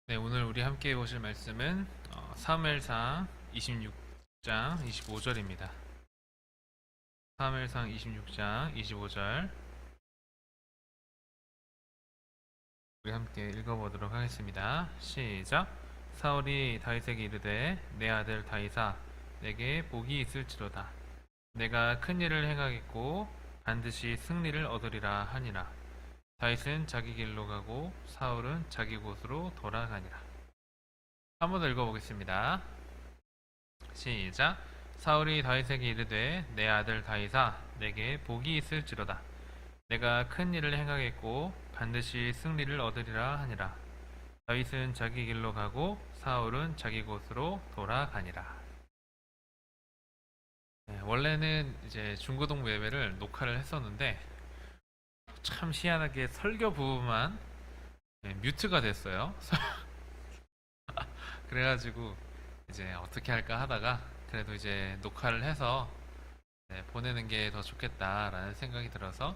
네, 오늘 우리 함께 보실 말씀은 사무엘상 26장 25절입니다. 사무엘상 26장 25절 우리 함께 읽어보도록 하겠습니다. 시작. 사울이 다윗에게 이르되 내 아들 다윗아 내게 복이 있을지로다. 내가 큰 일을 행하겠고 반드시 승리를 얻으리라 하니라. 다윗은 자기 길로 가고 사울은 자기 곳으로 돌아가니라. 한 번 더 읽어보겠습니다. 시작. 사울이 다윗에게 이르되 내 아들 다윗아 내게 복이 있을지로다. 내가 큰 일을 행하겠고 반드시 승리를 얻으리라 하니라. 다윗은 자기 길로 가고 사울은 자기 곳으로 돌아가니라. 네, 원래는 이제 중고등부 예배를 녹화를 했었는데 참 희한하게 설교 부분만 뮤트가 됐어요. 그래가지고 이제 어떻게 할까 하다가 그래도 이제 녹화를 해서 보내는 게 더 좋겠다라는 생각이 들어서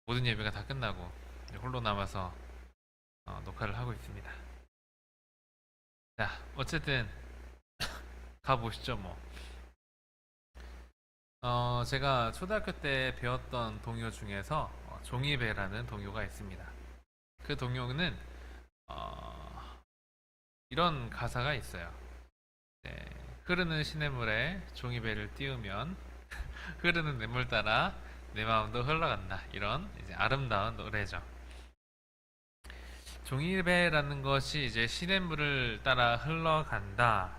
모든 예배가 다 끝나고 이제 홀로 남아서 녹화를 하고 있습니다. 자, 어쨌든 가보시죠 뭐. 제가 초등학교 때 배웠던 동요 중에서 종이배라는 동요가 있습니다. 그 동요는 이런 가사가 있어요. 네, 흐르는 시냇물에 종이배를 띄우면 흐르는 냇물 따라 내 마음도 흘러간다. 이런 이제 아름다운 노래죠. 종이배라는 것이 이제 시냇물을 따라 흘러간다.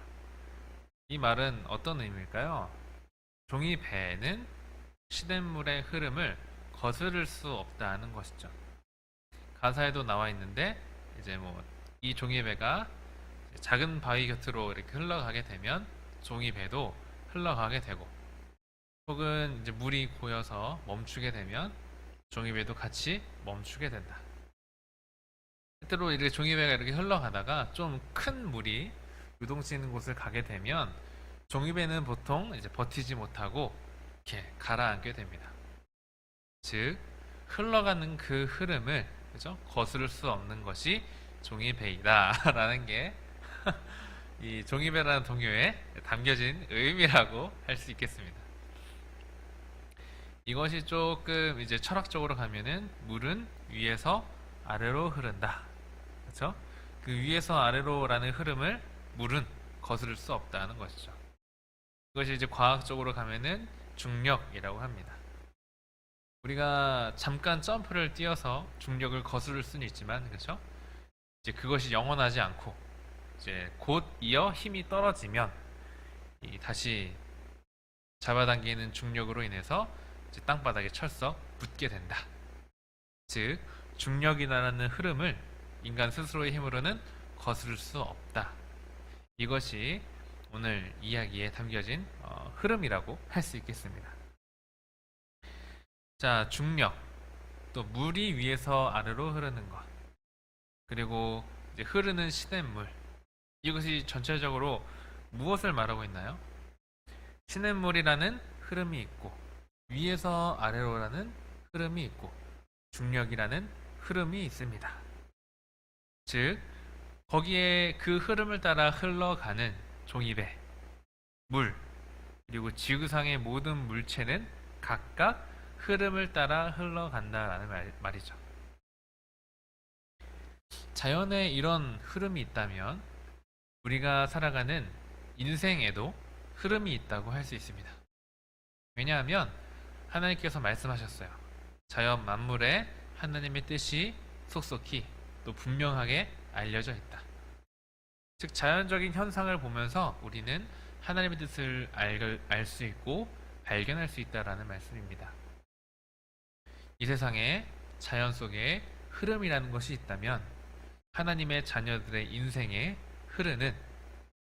이 말은 어떤 의미일까요? 종이배는 시냇물의 흐름을 거스를 수 없다는 것이죠. 가사에도 나와 있는데 이제 뭐 이 종이배가 작은 바위 곁으로 이렇게 흘러가게 되면 종이배도 흘러가게 되고, 혹은 이제 물이 고여서 멈추게 되면 종이배도 같이 멈추게 된다. 때로 이렇게 종이배가 이렇게 흘러가다가 좀 큰 물이 유동치 있는 곳을 가게 되면 종이배는 보통 이제 버티지 못하고 이렇게 가라앉게 됩니다. 즉 흘러가는 그 흐름을 그죠? 거스를 수 없는 것이 종이배이다라는 게 이 종이배라는 동요에 담겨진 의미라고 할 수 있겠습니다. 이것이 조금 이제 철학적으로 가면은 물은 위에서 아래로 흐른다. 그렇죠? 그 위에서 아래로라는 흐름을 물은 거스를 수 없다는 것이죠. 이것이 이제 과학적으로 가면은 중력이라고 합니다. 우리가 잠깐 점프를 뛰어서 중력을 거스를 수는 있지만, 그렇죠? 이제 그것이 영원하지 않고 이제 곧 이어 힘이 떨어지면 다시 잡아당기는 중력으로 인해서 이제 땅바닥에 철썩 붙게 된다. 즉 중력이라는 흐름을 인간 스스로의 힘으로는 거스를 수 없다. 이것이 오늘 이야기에 담겨진 흐름이라고 할 수 있겠습니다. 자, 중력, 또 물이 위에서 아래로 흐르는 것, 그리고 이제 흐르는 시냇물, 이것이 전체적으로 무엇을 말하고 있나요? 시냇물이라는 흐름이 있고 위에서 아래로라는 흐름이 있고 중력이라는 흐름이 있습니다. 즉 거기에 그 흐름을 따라 흘러가는 종이배, 물, 그리고 지구상의 모든 물체는 각각 흐름을 따라 흘러간다라는 말이죠. 자연에 이런 흐름이 있다면 우리가 살아가는 인생에도 흐름이 있다고 할 수 있습니다. 왜냐하면 하나님께서 말씀하셨어요. 자연 만물에 하나님의 뜻이 속속히 또 분명하게 알려져 있다. 즉 자연적인 현상을 보면서 우리는 하나님의 뜻을 알 수 있고 발견할 수 있다라는 말씀입니다. 이 세상에 자연 속에 흐름이라는 것이 있다면 하나님의 자녀들의 인생에 흐르는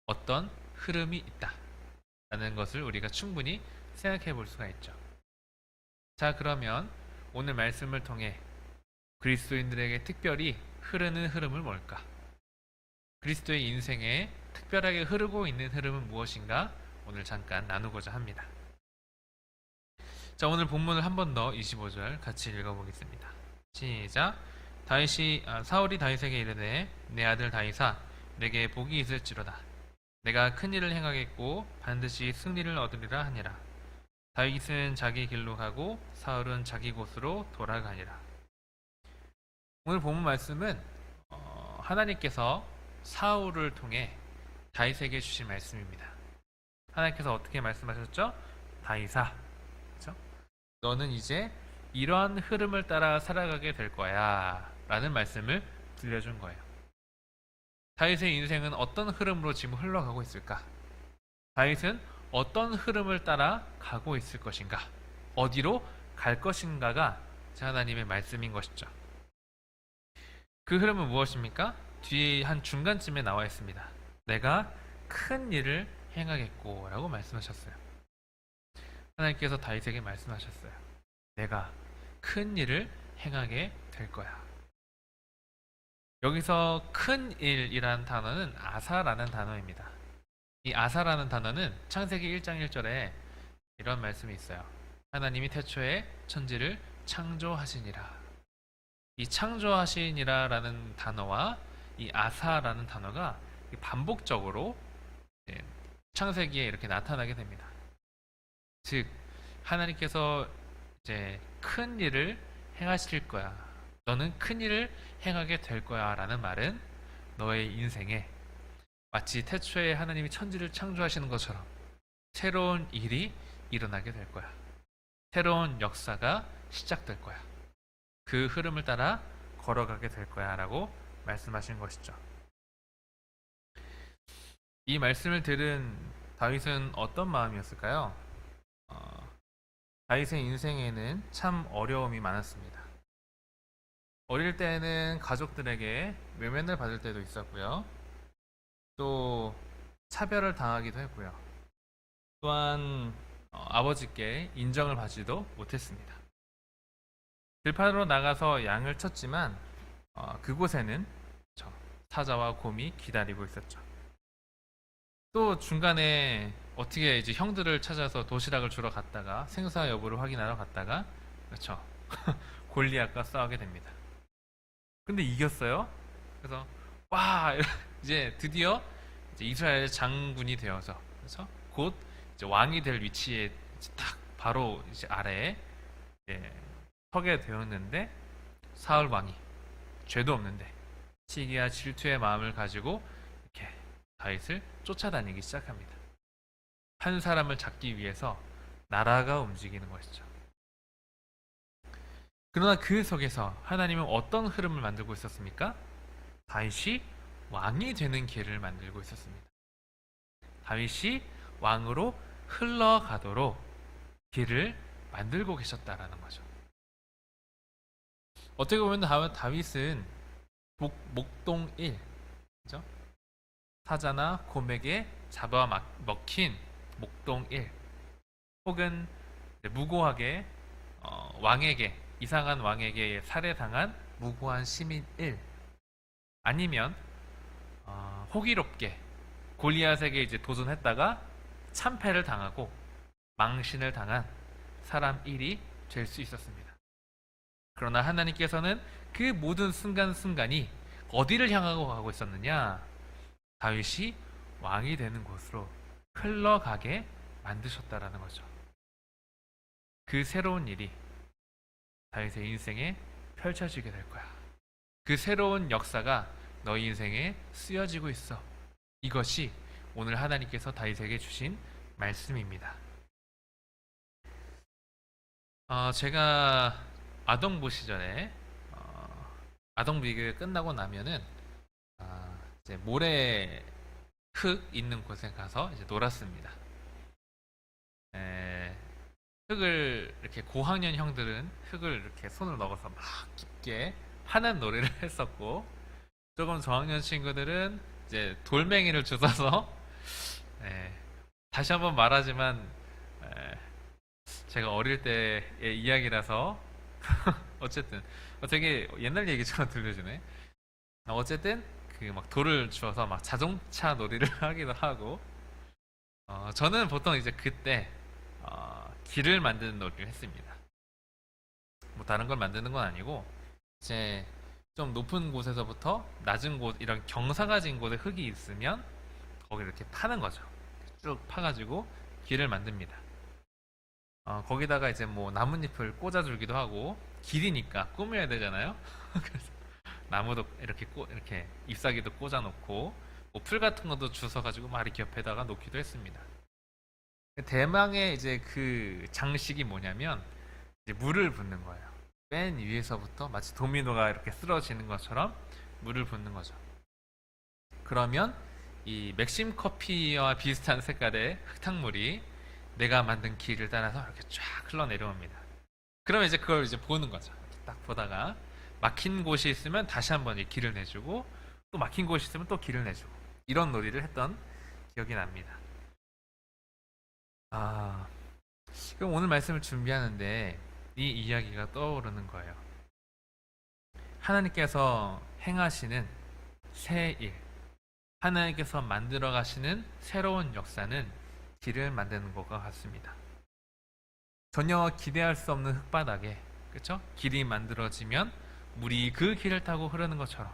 어떤 흐름이 있다라는 것을 우리가 충분히 생각해 볼 수가 있죠. 자, 그러면 오늘 말씀을 통해 그리스도인들에게 특별히 흐르는 흐름은 뭘까? 그리스도의 인생에 특별하게 흐르고 있는 흐름은 무엇인가? 오늘 잠깐 나누고자 합니다. 자, 오늘 본문을 한 번 더 25절 같이 읽어보겠습니다. 시작. 사울이 다윗에게 이르되 내 아들 다윗아 내게 복이 있을지로다. 내가 큰 일을 행하겠고 반드시 승리를 얻으리라 하니라. 다윗은 자기 길로 가고 사울은 자기 곳으로 돌아가니라. 오늘 본문 말씀은 하나님께서 사울을 통해 다윗에게 주신 말씀입니다. 하나님께서 어떻게 말씀하셨죠? 다윗아, 그렇죠? 너는 이제 이러한 흐름을 따라 살아가게 될 거야 라는 말씀을 들려준 거예요. 다윗의 인생은 어떤 흐름으로 지금 흘러가고 있을까? 다윗은 어떤 흐름을 따라 가고 있을 것인가? 어디로 갈 것인가가 하나님의 말씀인 것이죠. 그 흐름은 무엇입니까? 뒤에 한 중간쯤에 나와 있습니다. 내가 큰 일을 행하겠고 라고 말씀하셨어요. 하나님께서 다윗에게 말씀하셨어요. 내가 큰 일을 행하게 될 거야. 여기서 큰 일이라는 단어는 아사라는 단어입니다. 이 아사라는 단어는 창세기 1장 1절에 이런 말씀이 있어요. 하나님이 태초에 천지를 창조하시니라. 이 창조하시니라라는 단어와 이 아사라는 단어가 반복적으로 창세기에 이렇게 나타나게 됩니다. 즉 하나님께서 이제 큰 일을 행하실 거야. 너는 큰 일을 행하게 될 거야 라는 말은 너의 인생에 마치 태초에 하나님이 천지를 창조하시는 것처럼 새로운 일이 일어나게 될 거야. 새로운 역사가 시작될 거야. 그 흐름을 따라 걸어가게 될 거야 라고 말씀하신 것이죠. 이 말씀을 들은 다윗은 어떤 마음이었을까요? 다윗의 인생에는 참 어려움이 많았습니다. 어릴 때는 가족들에게 외면을 받을 때도 있었고요. 또 차별을 당하기도 했고요. 또한 아버지께 인정을 받지도 못했습니다. 들판으로 나가서 양을 쳤지만 그곳에는 사자와 곰이 기다리고 있었죠. 또 중간에 어떻게 이제 형들을 찾아서 도시락을 주러 갔다가 생사 여부를 확인하러 갔다가 그렇죠. 골리앗과 싸우게 됩니다. 근데 이겼어요. 그래서 와 이제 드디어 이제 이스라엘 장군이 되어서 그렇죠? 곧 이제 왕이 될 위치에 딱 바로 이제 아래에 서게 되었는데 사울 왕이 죄도 없는데 시기와 질투의 마음을 가지고 이렇게 다윗을 쫓아다니기 시작합니다. 한 사람을 잡기 위해서 나라가 움직이는 것이죠. 그러나 그 속에서 하나님은 어떤 흐름을 만들고 있었습니까? 다윗이 왕이 되는 길을 만들고 있었습니다. 다윗이 왕으로 흘러가도록 길을 만들고 계셨다라는 거죠. 어떻게 보면 다윗은 목동 1, 그죠? 사자나 곰에게 잡아먹힌 목동 1, 혹은 무고하게 이상한 왕에게 살해당한 무고한 시민 1, 아니면 호기롭게 골리앗에게 이제 도전했다가 참패를 당하고 망신을 당한 사람 1이 될 수 있었습니다. 그러나 하나님께서는 그 모든 순간순간이 어디를 향하고 가고 있었느냐? 다윗이 왕이 되는 곳으로 흘러가게 만드셨다라는 거죠. 그 새로운 일이 다윗의 인생에 펼쳐지게 될 거야. 그 새로운 역사가 너희 인생에 쓰여지고 있어. 이것이 오늘 하나님께서 다윗에게 주신 말씀입니다. 제가 아동부 시절에 아동부 기교가 끝나고 나면은 이제 모래 흙 있는 곳에 가서 이제 놀았습니다. 흙을 이렇게 고학년 형들은 흙을 이렇게 손을 넣어서 막 깊게 파는 놀이를 했었고, 조금 저학년 친구들은 이제 돌멩이를 주워서 다시 한번 말하지만 제가 어릴 때의 이야기라서 어쨌든 되게 옛날 얘기처럼 들려주네. 어쨌든 그 막 돌을 주워서 막 자동차 놀이를 하기도 하고, 저는 보통 이제 그때 길을 만드는 놀이를 했습니다. 뭐 다른 걸 만드는 건 아니고 이제 좀 높은 곳에서부터 낮은 곳, 이런 경사가진 곳에 흙이 있으면 거기 이렇게 파는 거죠. 쭉 파가지고 길을 만듭니다. 거기다가 이제 뭐 나뭇잎을 꽂아주기도 하고, 길이니까 꾸며야 되잖아요. 그래서 나무도 이렇게 이렇게 잎사귀도 꽂아놓고, 뭐 풀 같은 것도 주워가지고 막 이렇게 옆에다가 놓기도 했습니다. 대망의 이제 그 장식이 뭐냐면 이제 물을 붓는 거예요. 맨 위에서부터 마치 도미노가 이렇게 쓰러지는 것처럼 물을 붓는 거죠. 그러면 이 맥심 커피와 비슷한 색깔의 흙탕물이 내가 만든 길을 따라서 이렇게 쫙 흘러내려옵니다. 그러면 이제 그걸 이제 보는 거죠. 이렇게 딱 보다가 막힌 곳이 있으면 다시 한번 길을 내주고, 또 막힌 곳이 있으면 또 길을 내주고, 이런 놀이를 했던 기억이 납니다. 그럼 오늘 말씀을 준비하는데 이 이야기가 떠오르는 거예요. 하나님께서 행하시는 새 일, 하나님께서 만들어 가시는 새로운 역사는 길을 만드는 것과 같습니다. 전혀 기대할 수 없는 흙바닥에, 그렇죠? 길이 만들어지면 물이 그 길을 타고 흐르는 것처럼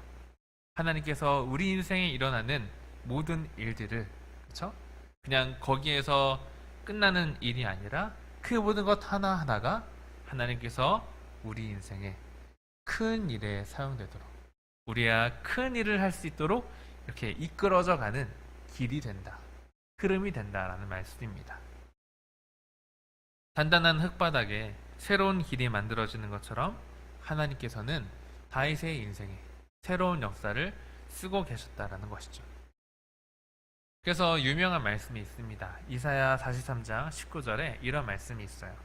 하나님께서 우리 인생에 일어나는 모든 일들을, 그렇죠? 그냥 거기에서 끝나는 일이 아니라 그 모든 것 하나하나가 하나님께서 우리 인생에 큰 일에 사용되도록, 우리가 큰 일을 할 수 있도록 이렇게 이끌어져 가는 길이 된다, 흐름이 된다라는 말씀입니다. 단단한 흙바닥에 새로운 길이 만들어지는 것처럼 하나님께서는 다윗의 인생에 새로운 역사를 쓰고 계셨다라는 것이죠. 그래서 유명한 말씀이 있습니다. 이사야 43장 19절에 이런 말씀이 있어요.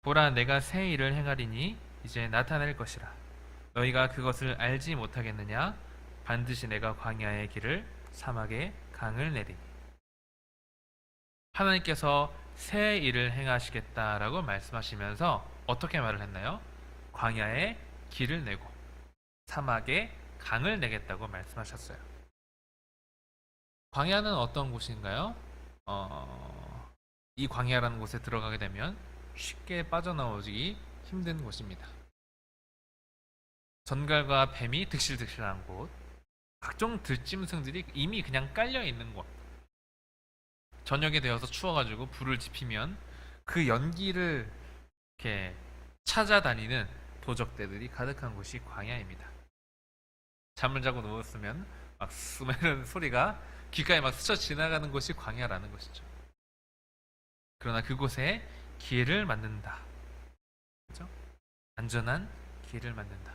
보라, 내가 새 일을 행하리니 이제 나타낼 것이라. 너희가 그것을 알지 못하겠느냐? 반드시 내가 광야의 길을, 사막에 강을 내리니. 하나님께서 새 일을 행하시겠다라고 말씀하시면서 어떻게 말을 했나요? 광야에 길을 내고 사막에 강을 내겠다고 말씀하셨어요. 광야는 어떤 곳인가요? 이 광야라는 곳에 들어가게 되면 쉽게 빠져나오기 힘든 곳입니다. 전갈과 뱀이 득실득실한 곳, 각종 들짐승들이 이미 그냥 깔려 있는 곳, 저녁이 되어서 추워가지고 불을 지피면 그 연기를 이렇게 찾아다니는 도적대들이 가득한 곳이 광야입니다. 잠을 자고 누웠으면 막 스매는 소리가 귓가에 막 스쳐 지나가는 곳이 광야라는 것이죠. 그러나 그곳에 길을 만든다. 그렇죠? 안전한 길을 만든다.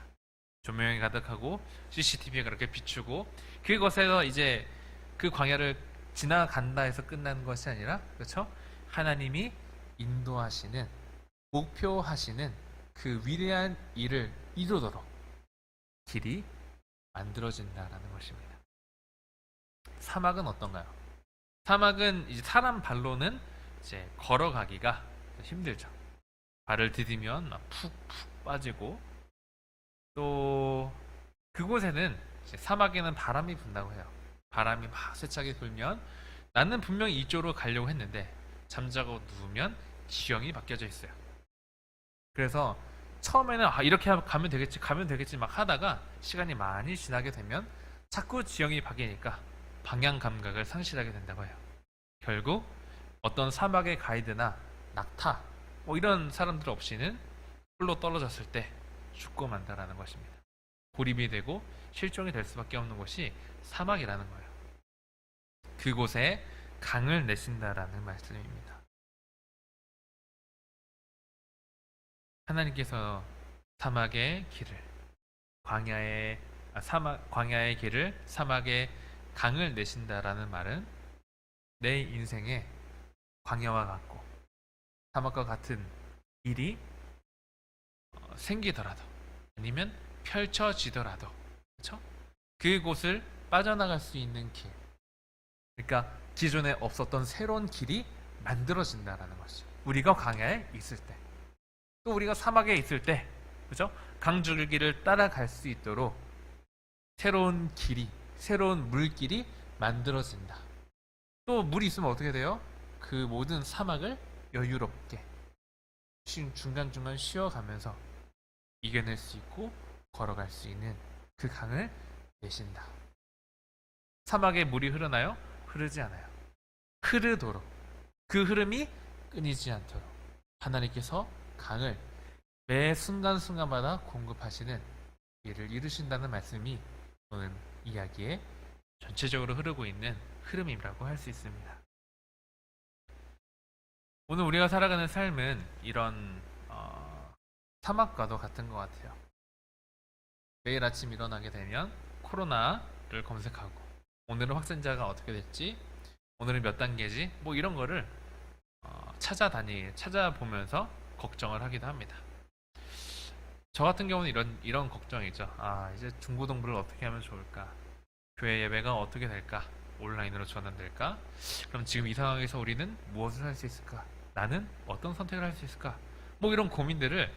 조명이 가득하고 CCTV가 그렇게 비추고, 그곳에서 이제 그 광야를 지나간다 해서 끝나는 것이 아니라, 그렇죠? 하나님이 인도하시는, 목표하시는 그 위대한 일을 이루도록 길이 만들어진다라는 것입니다. 사막은 어떤가요? 사막은 이제 사람 발로는 이제 걸어가기가 힘들죠. 발을 디디면 막 푹푹 빠지고, 또 그곳에는 이제 사막에는 바람이 분다고 해요. 바람이 막 세차게 불면 나는 분명히 이쪽으로 가려고 했는데 잠자고 누우면 지형이 바뀌어져 있어요. 그래서 처음에는 이렇게 가면 되겠지 막 하다가 시간이 많이 지나게 되면 자꾸 지형이 바뀌니까 방향 감각을 상실하게 된다고 해요. 결국 어떤 사막의 가이드나 낙타 뭐 이런 사람들 없이는 홀로 떨어졌을 때 죽고 만다라는 것입니다. 고립이 되고 실종이 될 수밖에 없는 곳이 사막이라는 거예요. 그곳에 강을 내신다라는 말씀입니다. 하나님께서 사막의 길을, 광야의 길을, 사막에 강을 내신다라는 말은 내 인생에 광야와 같고 사막과 같은 일이 생기더라도, 아니면 펼쳐지더라도, 그렇죠? 그곳을 빠져나갈 수 있는 길, 그러니까 기존에 없었던 새로운 길이 만들어진다라는 것이죠. 우리가 광야에 있을 때, 또 우리가 사막에 있을 때, 그죠? 강줄기를 따라갈 수 있도록 새로운 길이, 새로운 물길이 만들어진다. 또 물이 있으면 어떻게 돼요? 그 모든 사막을 여유롭게 중간중간 쉬어가면서 이겨낼 수 있고 걸어갈 수 있는 그 강을 내신다. 사막에 물이 흐르나요? 흐르지 않아요. 흐르도록, 그 흐름이 끊이지 않도록 하나님께서 강을 매 순간순간마다 공급하시는 일을 이루신다는 말씀이 오늘 이야기에 전체적으로 흐르고 있는 흐름이라고 할 수 있습니다. 오늘 우리가 살아가는 삶은 이런 사막과도 같은 것 같아요. 매일 아침 일어나게 되면 코로나를 검색하고 오늘은 확진자가 어떻게 됐지? 오늘은 몇 단계지? 뭐 이런 거를 찾아보면서 걱정을 하기도 합니다. 저 같은 경우는 이런 걱정이죠. 이제 중고등부를 어떻게 하면 좋을까? 교회 예배가 어떻게 될까? 온라인으로 전환될까? 그럼 지금 이 상황에서 우리는 무엇을 할 수 있을까? 나는 어떤 선택을 할 수 있을까? 뭐 이런 고민들을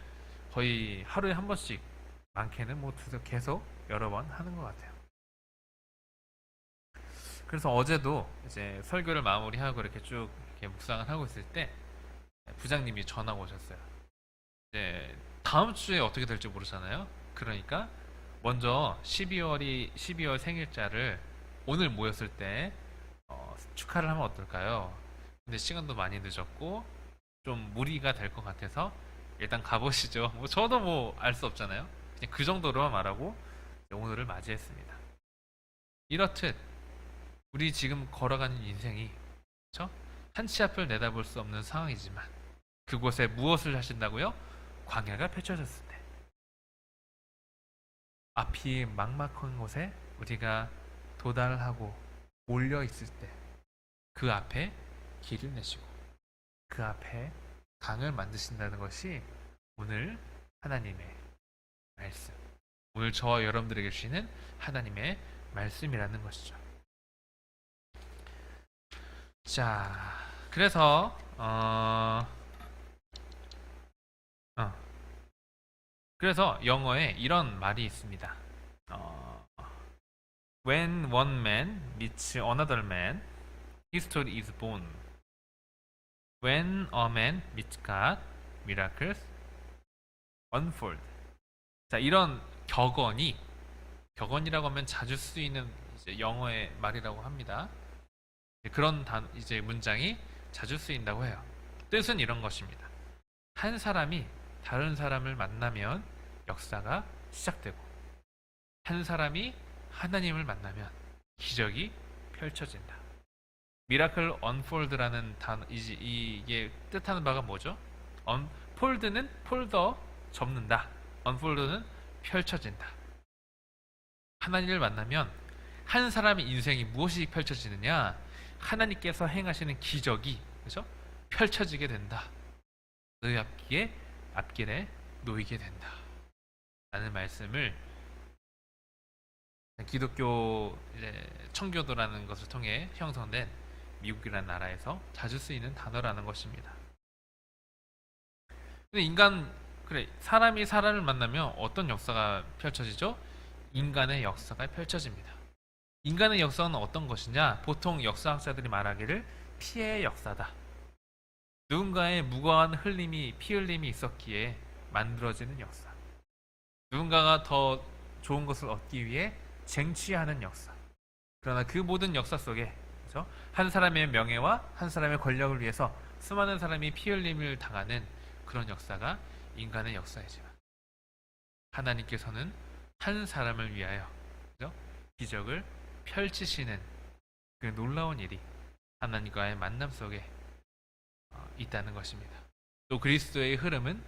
거의 하루에 한 번씩, 많게는 뭐 계속 여러 번 하는 것 같아요. 그래서 어제도 이제 설교를 마무리하고 이렇게 쭉 이렇게 묵상을 하고 있을 때 부장님이 전화가 오셨어요. 이제 다음 주에 어떻게 될지 모르잖아요. 그러니까 먼저 12월 생일자를 오늘 모였을 때 축하를 하면 어떨까요? 근데 시간도 많이 늦었고 좀 무리가 될 것 같아서 일단 가보시죠. 뭐 저도 뭐 알 수 없잖아요. 그냥 그 정도로만 말하고 오늘을 맞이했습니다. 이렇듯 우리 지금 걸어가는 인생이, 그렇죠? 한치 앞을 내다볼 수 없는 상황이지만 그곳에 무엇을 하신다고요? 광야가 펼쳐졌을 때, 앞이 막막한 곳에 우리가 도달하고 몰려 있을 때 그 앞에 길을 내시고 그 앞에 강을 만드신다는 것이 오늘 하나님의 말씀, 오늘 저와 여러분들에게 주시는 하나님의 말씀이라는 것이죠. 자, 그래서 그래서 영어에 이런 말이 있습니다. When one man meets another man, history is born. When a man meets God, miracles unfold. 자, 이런 격언이라고 하면 자주 쓰이는 이제 영어의 말이라고 합니다. 그런 이제 문장이 자주 쓰인다고 해요. 뜻은 이런 것입니다. 한 사람이 다른 사람을 만나면 역사가 시작되고, 한 사람이 하나님을 만나면 기적이 펼쳐진다. 미라클 언폴드라는 단어, 이게 뜻하는 바가 뭐죠? 폴드는 폴더, 접는다. 언폴드는 펼쳐진다. 하나님을 만나면 한 사람의 인생이 무엇이 펼쳐지느냐? 하나님께서 행하시는 기적이, 그렇죠? 펼쳐지게 된다. 너희 앞길에 놓이게 된다. 라는 말씀을 기독교 청교도라는 것을 통해 형성된 미국이라는 나라에서 자주 쓰이는 단어라는 것입니다. 근데 사람이 사람을 만나면 어떤 역사가 펼쳐지죠? 인간의 역사가 펼쳐집니다. 인간의 역사는 어떤 것이냐? 보통 역사학자들이 말하기를 피해의 역사다. 누군가의 무고한 피 흘림이 있었기에 만들어지는 역사. 누군가가 더 좋은 것을 얻기 위해 쟁취하는 역사. 그러나 그 모든 역사 속에, 그렇죠? 한 사람의 명예와 한 사람의 권력을 위해서 수많은 사람이 피 흘림을 당하는 그런 역사가 인간의 역사이지만, 하나님께서는 한 사람을 위하여, 그렇죠? 기적을 펼치시는 그 놀라운 일이 하나님과의 만남 속에 있다는 것입니다. 또 그리스도의 흐름은,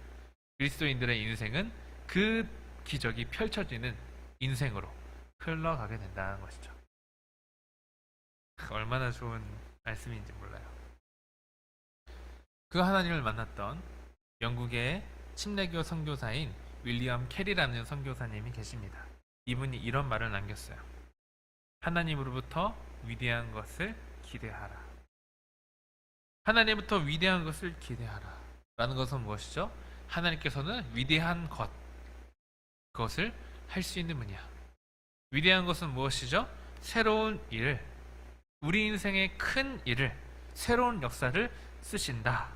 그리스도인들의 인생은 그 기적이 펼쳐지는 인생으로 흘러가게 된다는 것이죠. 얼마나 좋은 말씀인지 몰라요. 그 하나님을 만났던 영국의 침례교 선교사인 윌리엄 캐리라는 선교사님이 계십니다. 이분이 이런 말을 남겼어요. 하나님으로부터 위대한 것을 기대하라. 하나님부터 위대한 것을 기대하라. 라는 것은 무엇이죠? 하나님께서는 위대한 그것을 할 수 있는 분이야. 위대한 것은 무엇이죠? 새로운 일, 우리 인생의 큰 일을, 새로운 역사를 쓰신다.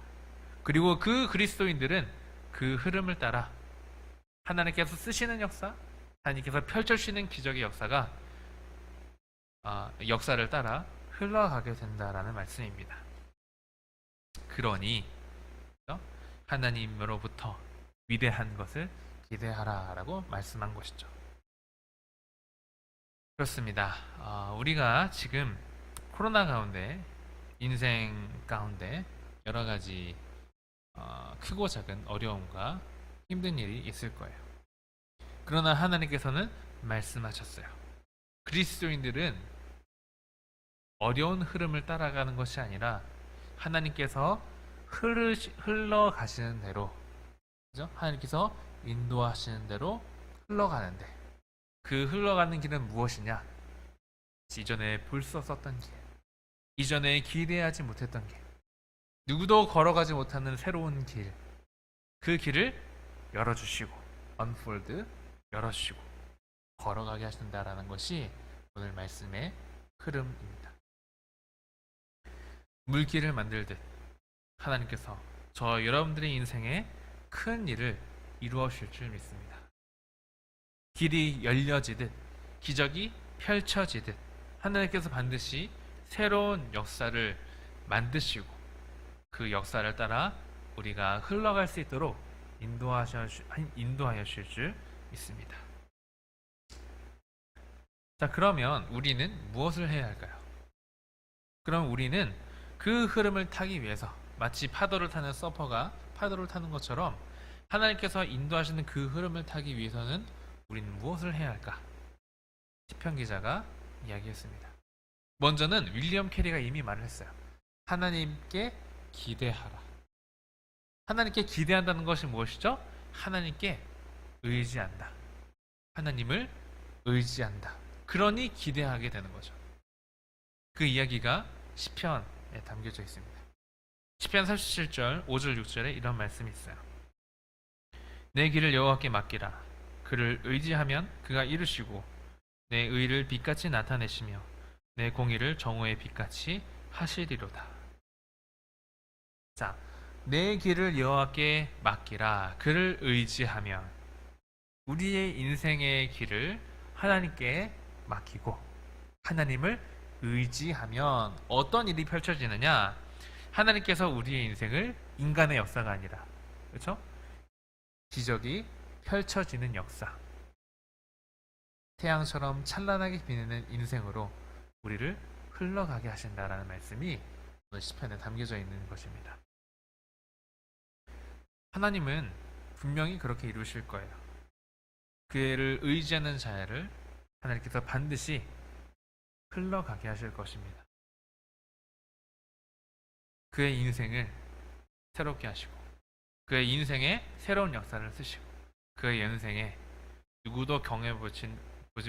그리고 그 그리스도인들은 그 흐름을 따라 하나님께서 쓰시는 역사, 하나님께서 펼쳐주시는 기적의 역사가 역사를 따라 흘러가게 된다라는 말씀입니다. 그러니 하나님으로부터 위대한 것을 기대하라라고 말씀한 것이죠. 그렇습니다. 우리가 지금 코로나 가운데, 인생 가운데 여러 가지 크고 작은 어려움과 힘든 일이 있을 거예요. 그러나 하나님께서는 말씀하셨어요. 그리스도인들은 어려운 흐름을 따라가는 것이 아니라 하나님께서 흘러가시는 대로, 그죠? 하나님께서 인도하시는 대로 흘러가는데, 그 흘러가는 길은 무엇이냐? 이전에 볼 수 없었던 길, 이전에 기대하지 못했던 길, 누구도 걸어가지 못하는 새로운 길, 그 길을 열어주시고 unfold, 열어주시고 걸어가게 하신다라는 것이 오늘 말씀의 흐름입니다. 물길을 만들듯 하나님께서 저 여러분들의 인생에 큰 일을 이루어질 줄 믿습니다. 길이 열려지듯, 기적이 펼쳐지듯 하나님께서 반드시 새로운 역사를 만드시고 그 역사를 따라 우리가 흘러갈 수 있도록 인도하여 주실 줄 믿습니다. 자, 그러면 우리는 무엇을 해야 할까요? 그럼 우리는 그 흐름을 타기 위해서 마치 파도를 타는 서퍼가 파도를 타는 것처럼 하나님께서 인도하시는 그 흐름을 타기 위해서는 우리는 무엇을 해야 할까? 시편 기자가 이야기했습니다. 먼저는 윌리엄 캐리가 이미 말을 했어요. 하나님께 기대하라. 하나님께 기대한다는 것이 무엇이죠? 하나님께 의지한다. 하나님을 의지한다. 그러니 기대하게 되는 거죠. 그 이야기가 시편에 담겨져 있습니다. 시편 37절 5절 6절에 이런 말씀이 있어요. 내 길을 여호와께 맡기라. 그를 의지하면 그가 이루시고 내 의를 빛같이 나타내시며 내 공의를 정오의 빛같이 하시리로다. 자, 내 길을 여호와께 맡기라. 그를 의지하면 우리의 인생의 길을 하나님께 맡기고 하나님을 의지하면 어떤 일이 펼쳐지느냐? 하나님께서 우리의 인생을 인간의 역사가 아니라, 그렇죠? 기적이 펼쳐지는 역사, 태양처럼 찬란하게 빛나는 인생으로 우리를 흘러가게 하신다라는 말씀이 오늘 시편에 담겨져 있는 것입니다. 하나님은 분명히 그렇게 이루실 거예요. 그를 의지하는 자를 하나님께서 반드시 흘러가게 하실 것입니다. 그의 인생을 새롭게 하시고 그의 인생에 새로운 역사를 쓰시고 그의 인생에 누구도 경험해보지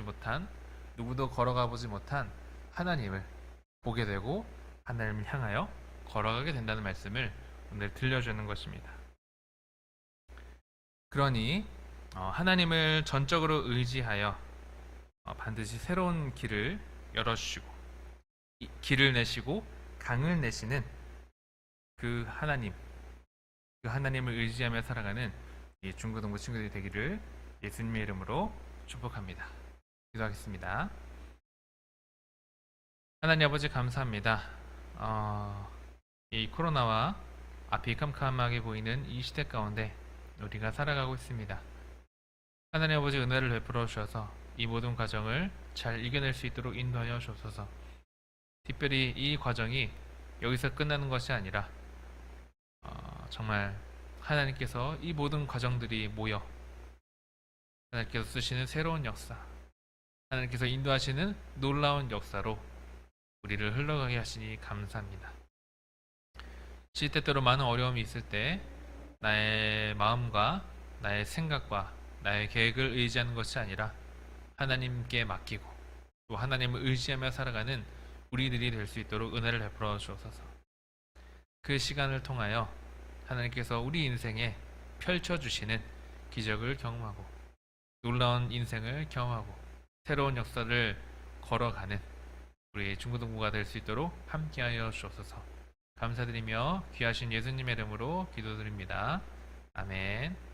못한, 누구도 걸어가 보지 못한 하나님을 보게 되고 하나님을 향하여 걸어가게 된다는 말씀을 오늘 들려주는 것입니다. 그러니 하나님을 전적으로 의지하여 반드시 새로운 길을 열어주시고 길을 내시고 강을 내시는 그 하나님을 의지하며 살아가는 이 중고등부 친구들이 되기를 예수님의 이름으로 축복합니다. 기도하겠습니다. 하나님 아버지 감사합니다. 이 코로나와 앞이 캄캄하게 보이는 이 시대 가운데 우리가 살아가고 있습니다. 하나님 아버지 은혜를 베풀어 주셔서 이 모든 과정을 잘 이겨낼 수 있도록 인도하여 주옵소서. 특별히 이 과정이 여기서 끝나는 것이 아니라 정말 하나님께서 이 모든 과정들이 모여 하나님께서 쓰시는 새로운 역사, 하나님께서 인도하시는 놀라운 역사로 우리를 흘러가게 하시니 감사합니다. 시때때로 많은 어려움이 있을 때 나의 마음과 나의 생각과 나의 계획을 의지하는 것이 아니라 하나님께 맡기고 또 하나님을 의지하며 살아가는 우리들이 될 수 있도록 은혜를 베풀어 주옵소서. 그 시간을 통하여 하나님께서 우리 인생에 펼쳐주시는 기적을 경험하고 놀라운 인생을 경험하고 새로운 역사를 걸어가는 우리 중고등부가 될 수 있도록 함께하여 주옵소서. 감사드리며 귀하신 예수님의 이름으로 기도드립니다. 아멘.